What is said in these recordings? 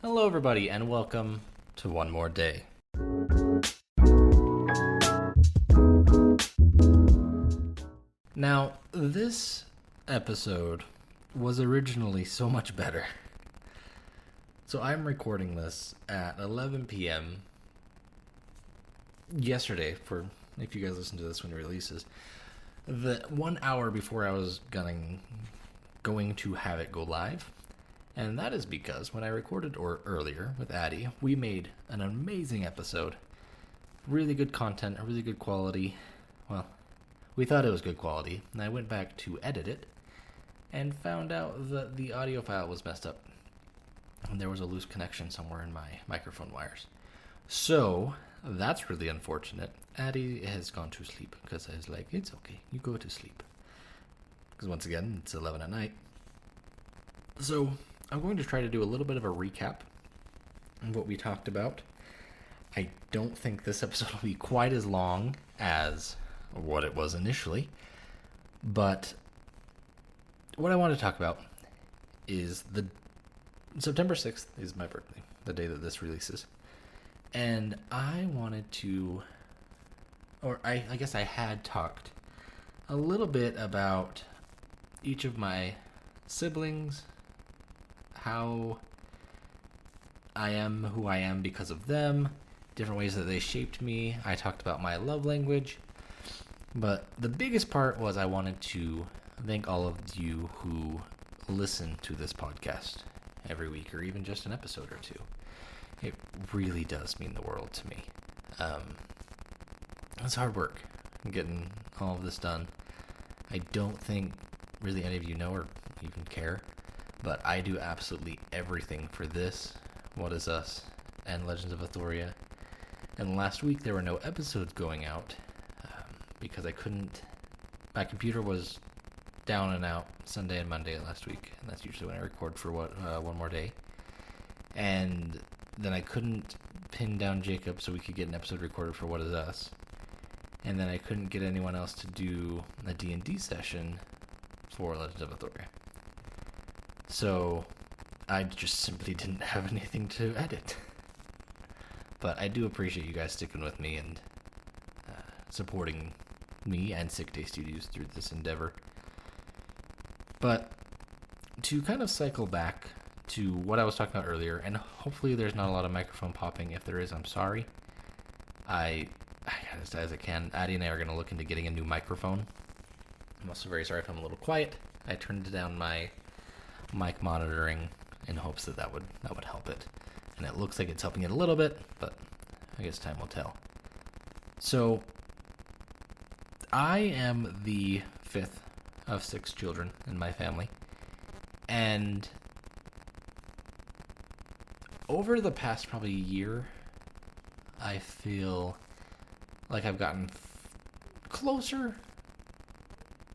Hello, everybody, and welcome to One More Day. Now, this episode was originally so much better. So I'm recording this at 11 p.m. yesterday, for if you guys listen to this when it releases. The 1 hour before I was going to have it go live. And that is because when I recorded earlier with Addie, we made an amazing episode. Really good content, a really good quality. Well, we thought it was good quality. And I went back to edit it and found out that the audio file was messed up. And there was a loose connection somewhere in my microphone wires. So, that's really unfortunate. Addie has gone to sleep because I was like, it's okay, you go to sleep. Because once again, it's 11 at night. So, I'm going to try to do a little bit of a recap of what we talked about. I don't think this episode will be quite as long as what it was initially, but what I want to talk about is September 6th is my birthday, the day that this releases, and I wanted to, or I guess I had talked a little bit about each of my siblings, how I am who I am because of them, different ways that they shaped me. I talked about my love language. But the biggest part was I wanted to thank all of you who listen to this podcast every week or even just an episode or two. It really does mean the world to me. It's hard work getting all of this done. I don't think really any of you know or even care. But I do absolutely everything for this, What Is Us, and Legends of Athoria. And last week there were no episodes going out because I couldn't. My computer was down and out Sunday and Monday last week, and that's usually when I record for One More Day. And then I couldn't pin down Jacob so we could get an episode recorded for What Is Us. And then I couldn't get anyone else to do a D&D session for Legends of Athoria. So, I just simply didn't have anything to edit. But I do appreciate you guys sticking with me and supporting me and Sick Day Studios through this endeavor. But to kind of cycle back to what I was talking about earlier, and hopefully there's not a lot of microphone popping. If there is, I'm sorry. I as I can. Addie and I are going to look into getting a new microphone. I'm also very sorry if I'm a little quiet. I turned down my mic monitoring in hopes that would help it, and it looks like it's helping it a little bit, but I guess time will tell. So I am the fifth of 6 children in my family, and over the past probably year I feel like I've gotten closer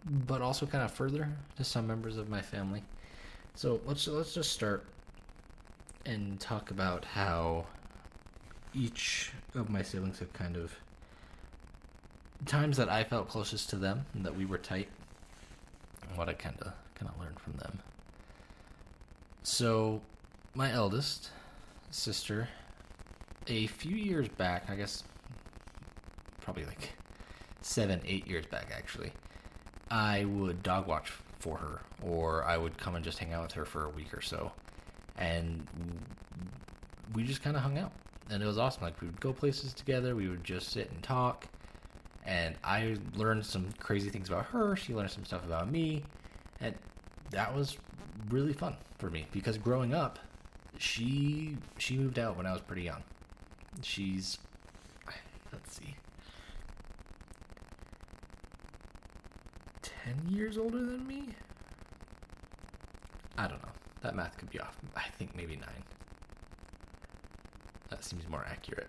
but also kind of further to some members of my family. So let's just start and talk about how each of my siblings have kind of times that I felt closest to them and that we were tight, and what I kind of learned from them. So my eldest sister, a few years back, I guess probably like 7-8 years back actually, I would dog watch for her, or I would come and just hang out with her for a week or so, and we just kind of hung out, and it was awesome. Like, we would go places together, we would just sit and talk, and I learned some crazy things about her, she learned some stuff about me, and that was really fun for me, because growing up, she moved out when I was pretty young. She's, let's see, 10 years older than me? I don't know. That math could be off. I think maybe 9. That seems more accurate.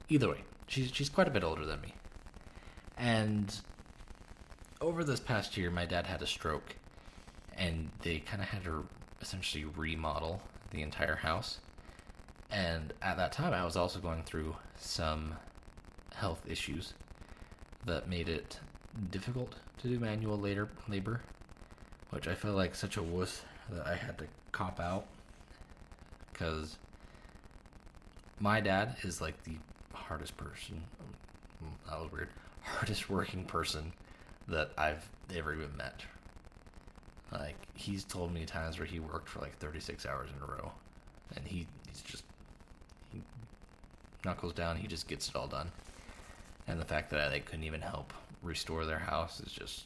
Either way, she's quite a bit older than me. And over this past year, my dad had a stroke, and they kind of had to essentially remodel the entire house. And at that time, I was also going through some health issues that made it difficult to do manual labor, which I feel like such a wuss that I had to cop out because my dad is like the hardest person. That was weird. Hardest working person that I've ever even met. Like, he's told me times where he worked for like 36 hours in a row, and he knuckles down. He just gets it all done. And the fact that I couldn't even help restore their house is just,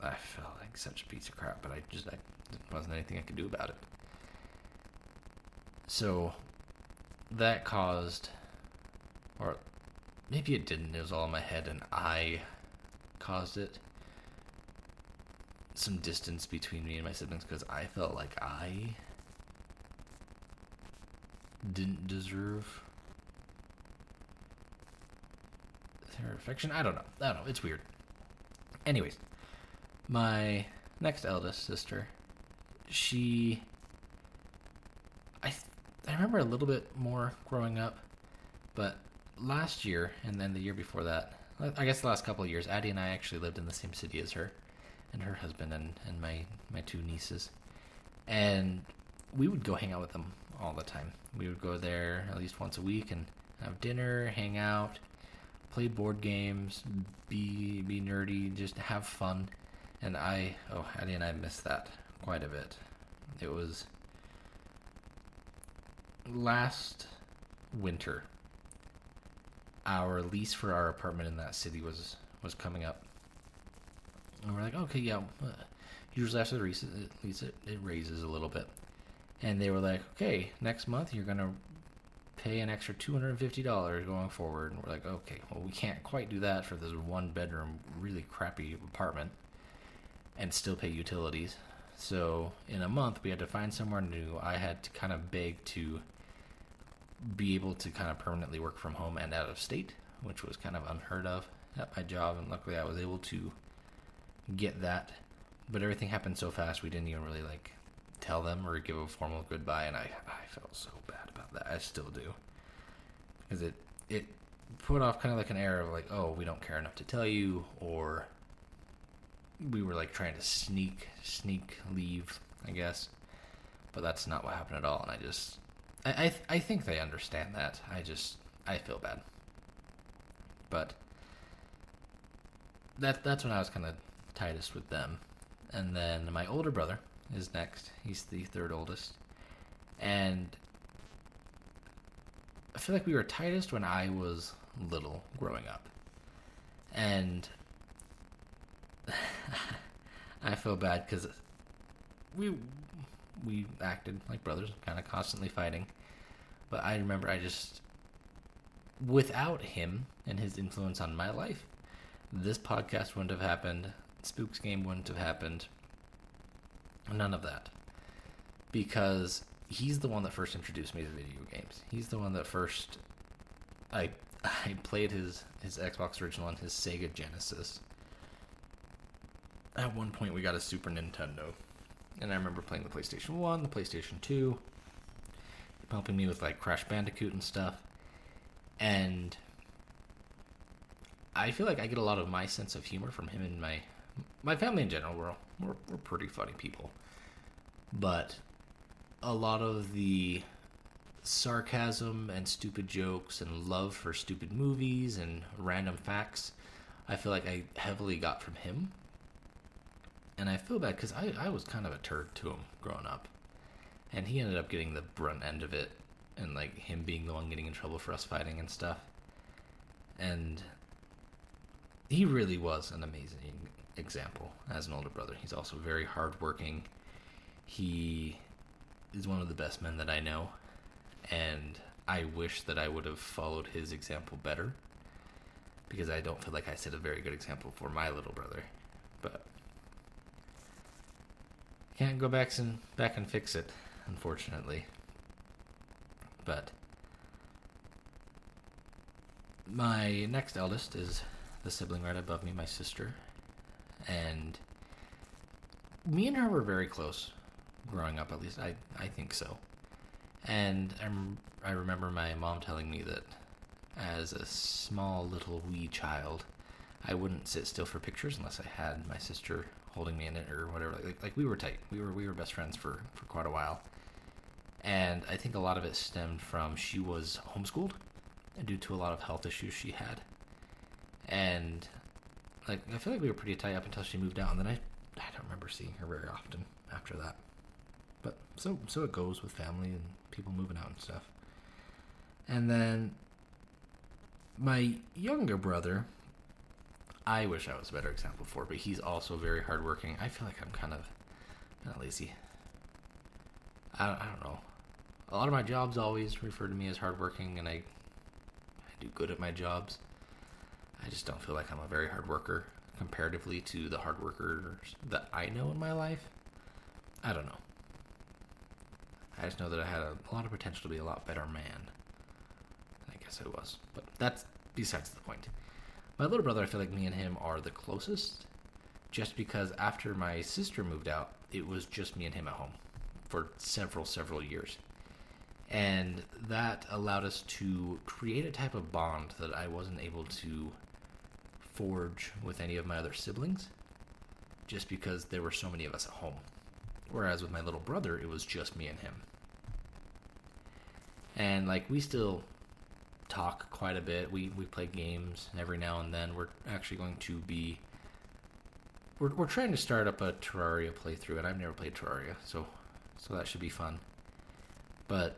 I felt like such a piece of crap, but there wasn't anything I could do about it. So that caused, or maybe it didn't, it was all in my head and I caused it, some distance between me and my siblings, because I felt like I didn't deserve their affection. I don't know. It's weird. Anyways, my next eldest sister, I remember a little bit more growing up, but last year and then the year before that, I guess the last couple of years, Addie and I actually lived in the same city as her and her husband and my two nieces. And we would go hang out with them all the time. We would go there at least once a week and have dinner, hang out, play board games, be nerdy, just have fun. And Addie and I missed that quite a bit. It was last winter. Our lease for our apartment in that city was coming up. And we're like, okay, yeah. Usually after the lease, it raises a little bit. And they were like, okay, next month you're going to pay an extra $250 going forward. And we're like, okay, well, we can't quite do that for this one bedroom, really crappy apartment and still pay utilities. So in a month, we had to find somewhere new. I had to kind of beg to be able to kind of permanently work from home and out of state, which was kind of unheard of at my job. And luckily I was able to get that. But everything happened so fast, we didn't even really like tell them or give a formal goodbye. And I felt so bad about that. I still do. Because it put off kind of like an air of like, oh, we don't care enough to tell you, or we were like trying to sneak leave, I guess. But that's not what happened at all. And I think they understand that. I feel bad. But that's when I was kind of tightest with them. And then my older brother is next. He's the third oldest. And I feel like we were tightest when I was little growing up. And I feel bad because we acted like brothers, kind of constantly fighting. But I remember without him and his influence on my life, this podcast wouldn't have happened. Spooks game wouldn't have happened. None of that. Because he's the one that first introduced me to video games. He's the one that first I played his Xbox original and his Sega Genesis. At one point we got a Super Nintendo. And I remember playing the PlayStation 1, the PlayStation 2, helping me with like Crash Bandicoot and stuff. And I feel like I get a lot of my sense of humor from him and my family in general. We're pretty funny people. But a lot of the sarcasm and stupid jokes and love for stupid movies and random facts, I feel like I heavily got from him. And I feel bad because I was kind of a turd to him growing up. And he ended up getting the brunt end of it. And like him being the one getting in trouble for us fighting and stuff. And he really was an amazing example as an older brother. He's also very hardworking. He is one of the best men that I know. And I wish that I would have followed his example better. Because I don't feel like I set a very good example for my little brother. But can't go back and fix it, unfortunately. But my next eldest is the sibling right above me, my sister. And me and her were very close growing up, at least I think so. And I remember my mom telling me that as a small little wee child, I wouldn't sit still for pictures unless I had my sister holding me in it or whatever. Like we were tight. We were best friends for quite a while. And I think a lot of it stemmed from she was homeschooled due to a lot of health issues she had. And like I feel like we were pretty tight up until she moved out, and then I don't remember seeing her very often after that. But so it goes with family and people moving out and stuff. And then my younger brother, I wish I was a better example for, but he's also very hardworking. I feel like I'm kind of lazy. I don't know. A lot of my jobs always refer to me as hardworking, and I do good at my jobs. I just don't feel like I'm a very hard worker comparatively to the hard workers that I know in my life. I don't know. I just know that I had a lot of potential to be a lot better man. I guess I was. But that's besides the point. My little brother, I feel like me and him are the closest. Just because after my sister moved out, it was just me and him at home for several years. And that allowed us to create a type of bond that I wasn't able to forge with any of my other siblings, just because there were so many of us at home. Whereas with my little brother, it was just me and him. And like we still talk quite a bit. We play games every now and then. We're actually going to be we're trying to start up a Terraria playthrough, and I've never played Terraria, so that should be fun. But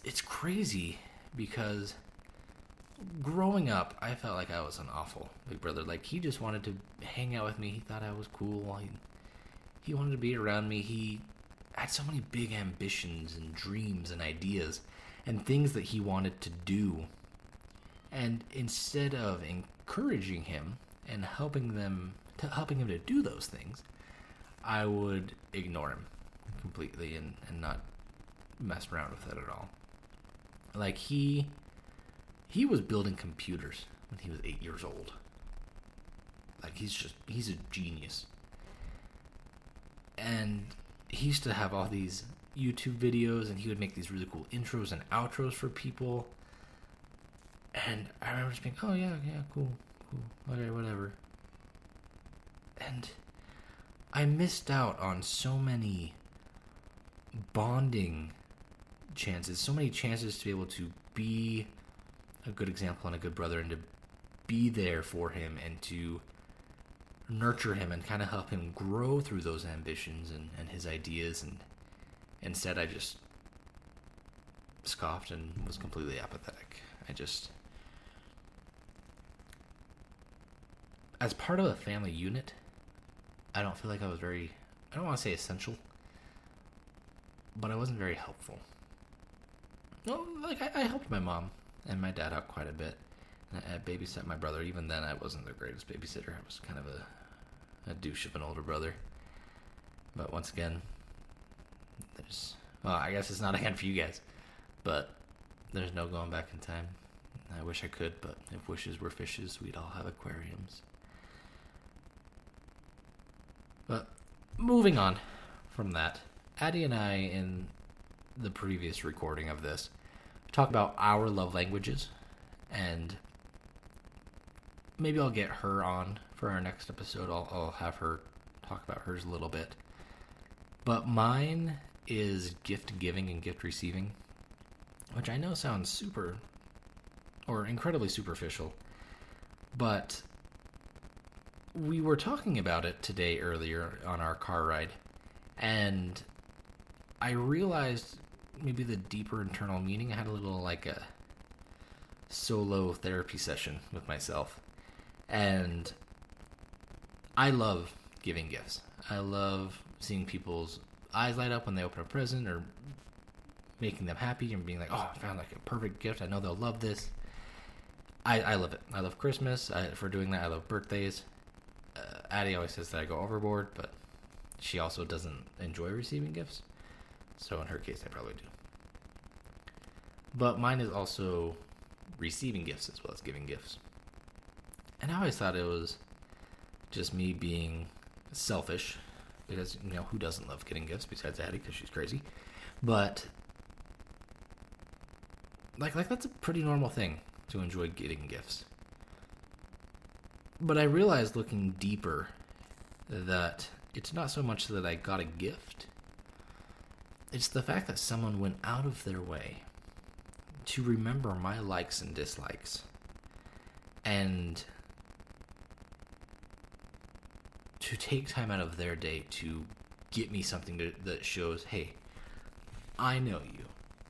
it's crazy because growing up, I felt like I was an awful big brother. Like, he just wanted to hang out with me. He thought I was cool. He wanted to be around me. He had so many big ambitions and dreams and ideas and things that he wanted to do. And instead of encouraging him and helping him to do those things, I would ignore him completely and not mess around with it at all. Like, he was building computers when he was 8 years old. Like, he's a genius. And he used to have all these YouTube videos, and he would make these really cool intros and outros for people. And I remember just being, oh yeah, cool, okay, whatever. And I missed out on so many bonding chances, so many chances to be able to be a good example and a good brother, and to be there for him and to nurture him and kind of help him grow through those ambitions and his ideas. And instead I just scoffed and was completely apathetic. As part of a family unit, I don't feel like I was very, I don't want to say essential, but I wasn't very helpful. No, like I helped my mom and my dad out quite a bit. I babysat my brother. Even then, I wasn't the greatest babysitter. I was kind of a douche of an older brother. But once again, I guess it's not again for you guys, but there's no going back in time. I wish I could, but if wishes were fishes, we'd all have aquariums. But moving on from that, Addie and I, in the previous recording of this, talk about our love languages, and maybe I'll get her on for our next episode. I'll have her talk about hers a little bit. But mine is gift giving and gift receiving, which I know sounds super or incredibly superficial, but we were talking about it today earlier on our car ride, and I realized maybe the deeper internal meaning. I had a little like a solo therapy session with myself, and I love giving gifts. I love seeing people's eyes light up when they open a present, or making them happy and being like, oh, I found like a perfect gift. I know they'll love this. I love it. I love Christmas. For doing that, I love birthdays. Addie always says that I go overboard, but she also doesn't enjoy receiving gifts. So in her case, I probably do. But mine is also receiving gifts as well as giving gifts. And I always thought it was just me being selfish, because, you know, who doesn't love getting gifts besides Addie, because she's crazy. But like that's a pretty normal thing to enjoy getting gifts. But I realized looking deeper that it's not so much that I got a gift, It's the fact that someone went out of their way to remember my likes and dislikes and to take time out of their day to get me something that shows, hey, I know you.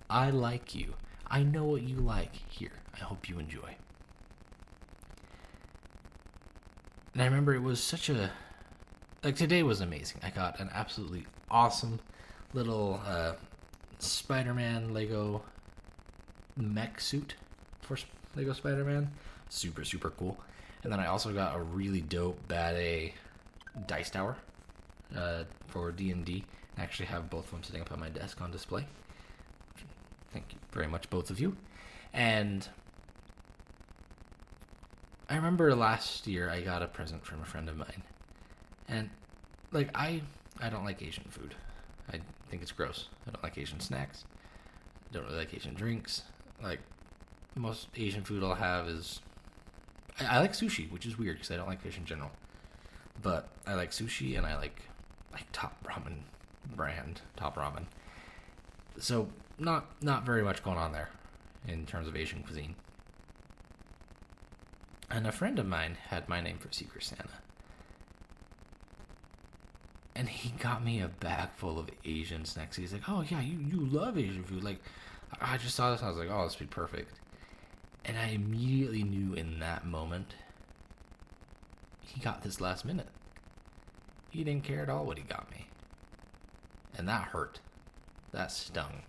I like you. I know what you like. Here, I hope you enjoy. And I remember it was such a... Like, today was amazing. I got an absolutely awesome little Spider-Man Lego mech suit for Lego Spider-Man. Super, super cool. And then I also got a really dope Bad A dice tower for D&D. I actually have both of them sitting up on my desk on display. Thank you very much, both of you. And I remember last year I got a present from a friend of mine. And, like, I don't like Asian food. I think it's gross. I don't like Asian snacks. I don't really like Asian drinks. Like, most Asian food I'll have is... I like sushi, which is weird because I don't like fish in general. But I like sushi and I like Top Ramen brand, Top Ramen. So, not very much going on there in terms of Asian cuisine. And a friend of mine had my name for Secret Santa. And he got me a bag full of Asian snacks. He's like, oh yeah, you love Asian food. Like, I just saw this and I was like, oh, this would be perfect. And I immediately knew in that moment, he got this last minute. He didn't care at all what he got me. And that hurt. That stung.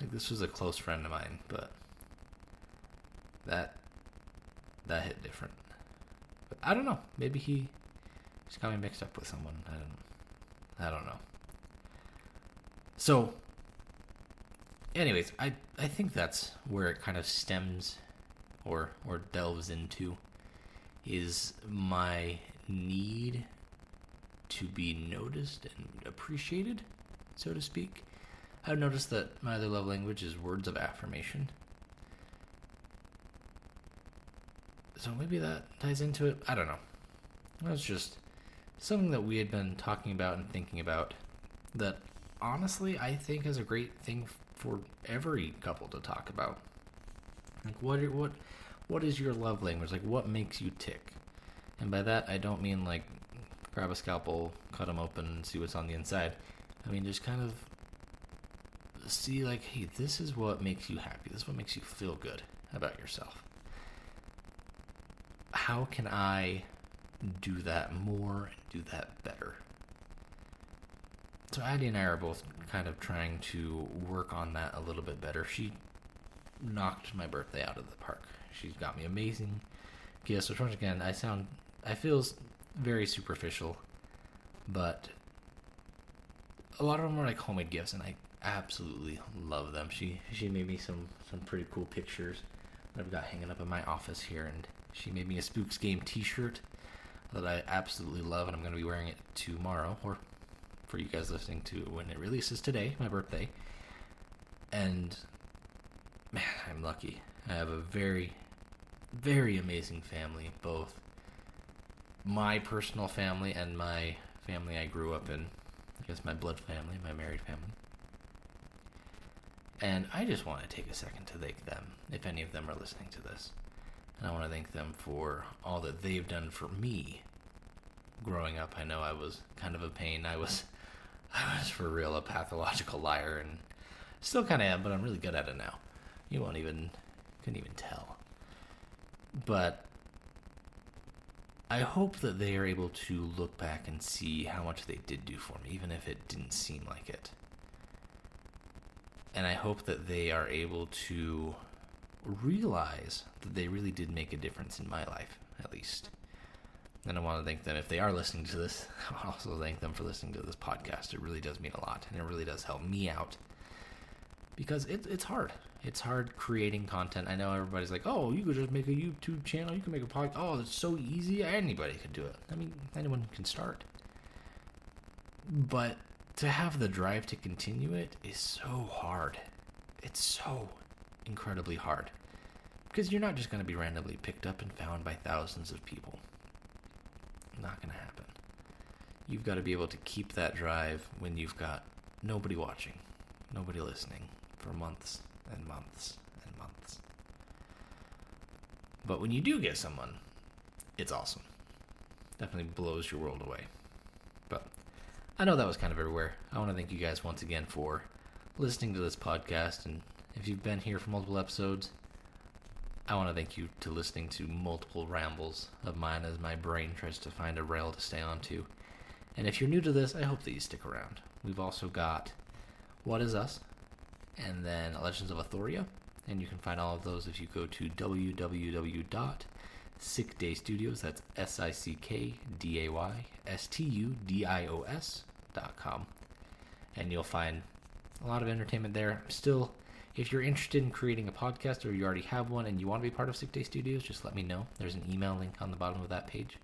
Like, this was a close friend of mine, but that hit different. But I don't know. Maybe he just got me mixed up with someone. I don't know. So, anyways, I think that's where it kind of stems or delves into, is my need to be noticed and appreciated, so to speak. I've noticed that my other love language is words of affirmation. So maybe that ties into it. I don't know. That's just something that we had been talking about and thinking about that honestly I think is a great thing for every couple to talk about. Like, what is your love language? Like, what makes you tick? And by that I don't mean like grab a scalpel, cut them open, and see what's on the inside. I mean just kind of see like, hey, this is what makes you happy. This is what makes you feel good about yourself. How can I do that more and do that better? So Addie and I are both kind of trying to work on that a little bit better. She knocked my birthday out of the park. She's got me amazing gifts, which once again, I feel very superficial, but a lot of them are like homemade gifts, and I absolutely love them. She made me some pretty cool pictures that I've got hanging up in my office here, and she made me a Spooks game t-shirt that I absolutely love, and I'm going to be wearing it tomorrow, or for you guys listening to when it releases today, my birthday. And man, I'm lucky. I have a very, very amazing family, both my personal family and my family I grew up in. I guess my blood family, my married family. And I just want to take a second to thank them, if any of them are listening to this. And I want to thank them for all that they've done for me. Growing up, I know I was kind of a pain. I was for real a pathological liar, and still kind of am, but I'm really good at it now. You couldn't even tell. But I hope that they are able to look back and see how much they did do for me, even if it didn't seem like it. And I hope that they are able to realize that they really did make a difference in my life, at least. And I want to thank them if they are listening to this. I also thank them for listening to this podcast. It really does mean a lot, and it really does help me out. Because it's hard. It's hard creating content. I know everybody's like, oh, you could just make a YouTube channel. You can make a podcast. Oh, it's so easy. Anybody could do it. I mean, anyone can start. But to have the drive to continue it is so hard. It's so incredibly hard. Because you're not just going to be randomly picked up and found by thousands of people. Not going to happen. You've got to be able to keep that drive when you've got nobody watching. nobody listening for months and months and months. But when you do get someone, it's awesome. Definitely blows your world away. But I know that was kind of everywhere. I want to thank you guys once again for listening to this podcast. And if you've been here for multiple episodes, I want to thank you to listening to multiple rambles of mine as my brain tries to find a rail to stay onto. And if you're new to this, I hope that you stick around. We've also got What Is Us, and then Legends of Athoria. And you can find all of those if you go to www.sickdaystudios, that's sickdaystudios.com. And you'll find a lot of entertainment there. Still, if you're interested in creating a podcast or you already have one and you want to be part of Sick Day Studios, just let me know. There's an email link on the bottom of that page.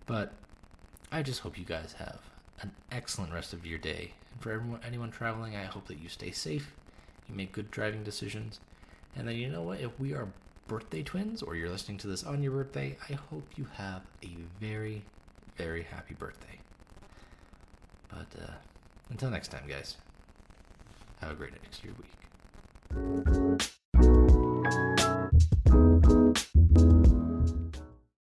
But I just hope you guys have an excellent rest of your day. And for anyone traveling, I hope that you stay safe, you make good driving decisions, and then you know what? If we are birthday twins or you're listening to this on your birthday, I hope you have a very, very happy birthday. But until next time, guys, have a great next year week.